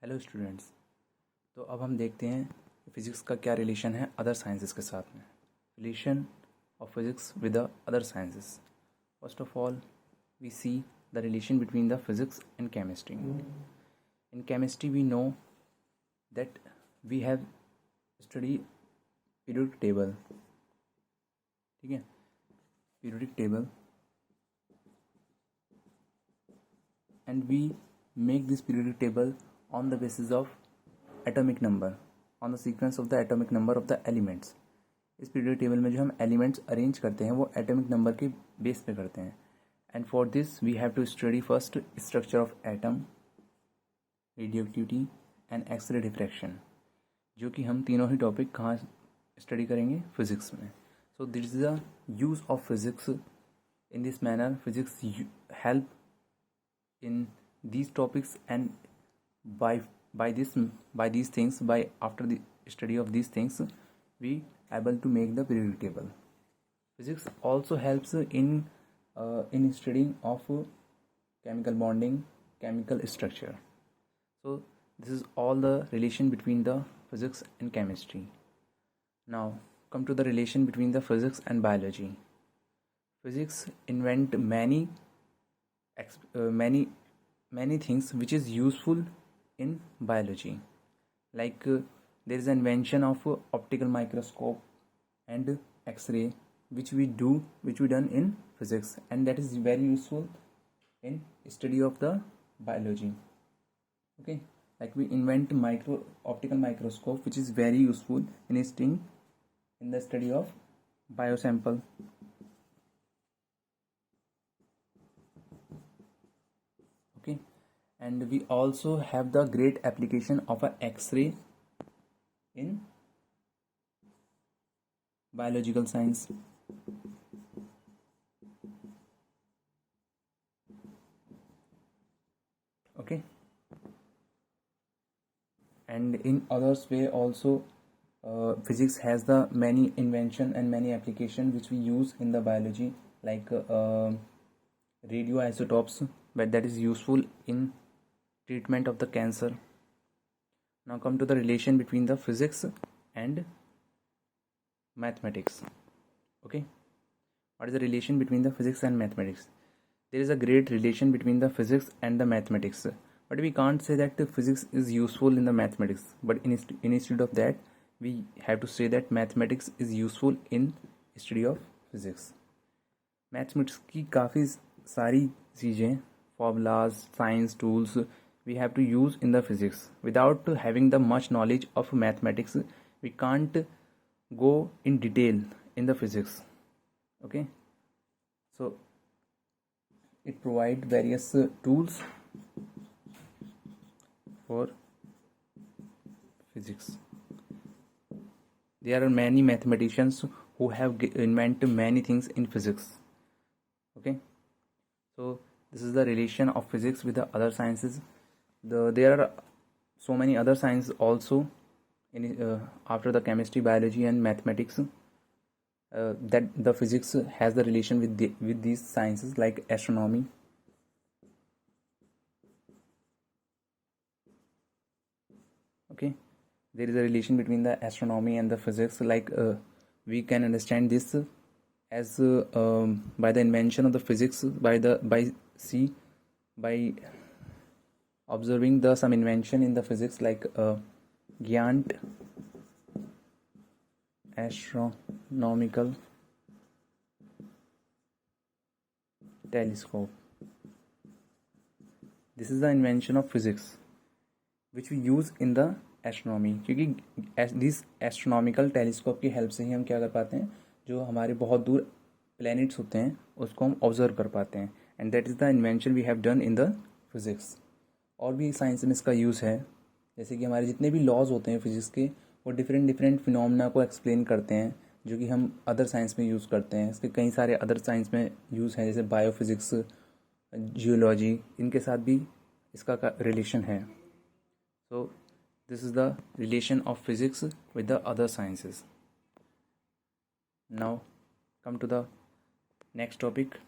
Hello students. तो अब हम देखते हैं फिज़िक्स का क्या रिलेशन है अदर साइंसेस के साथ में। Relation of physics with the other sciences. First of all we see the relation between the physics and chemistry. In chemistry we know that we have study periodic table. ठीक है, periodic table and we make this periodic table on the basis of atomic number, on the sequence of the atomic number of the elements. इस periodic table में जो हम elements arrange करते हैं वो atomic number के बेस पे करते हैं। And for this we have to study first structure of atom, radioactivity and X-ray diffraction, जो कि हम तीनों ही टॉपिक कहाँ स्टडी करेंगे, फिजिक्स में। So this is the use of physics. In this manner physics help in these topics, and by these things, by after the study of these things, we able to make the periodic table. Physics also helps in studying of chemical bonding, chemical structure. So this is all the relation between the physics and chemistry. Now come to the relation between the physics and biology. Physics invent many things which is useful in biology, like there is an invention of optical microscope and x-ray which we done in physics, and that is very useful in study of the biology. Okay, like we invent optical microscope which is very useful in the study of biosample. Okay, and we also have the great application of a X-ray in biological science. Okay, and in others way also physics has the many invention and many application which we use in the biology, like radioisotopes, but that is useful in treatment of the cancer. Now come to the relation between the physics and mathematics. Okay, what is the relation between the physics and mathematics? There is a great relation between the physics and the mathematics, but we can't say that physics is useful in the mathematics, but instead of that we have to say that mathematics is useful in study of physics. Mathematics की काफ़ी सारी चीज़ें, formulas, science tools we have to use in the physics. Without having the much knowledge of mathematics, we can't go in detail in the physics. Okay, so it provide various tools for physics. There are many mathematicians who have invented many things in physics. Okay, so this is the relation of physics with the other sciences. There are so many other sciences also in after the chemistry, biology and mathematics, that the physics has the relation with these sciences, like astronomy. Okay, there is a relation between the astronomy and the physics, like we can understand this as by the invention of the physics, by observing the some invention in the physics, like giant astronomical telescope. This is the invention of physics which we use in the astronomy, क्योंकि this astronomical telescope की help से ही हम क्या कर पाते हैं, जो हमारे बहुत दूर प्लैनेट्स होते हैं उसको हम ऑब्जर्व कर पाते हैं, and that is the invention we have done in the physics. और भी साइंस में इसका यूज़ है, जैसे कि हमारे जितने भी लॉज होते हैं फिज़िक्स के, वो डिफरेंट फिनोमेना को एक्सप्लेन करते हैं, जो कि हम अदर साइंस में यूज़ करते हैं. इसके कई सारे अदर साइंस में यूज़ हैं, जैसे बायोफिज़िक्स, जियोलॉजी, इनके साथ भी इसका रिलेशन है. So this is the relation of physics with the other sciences. Now come to the next topic,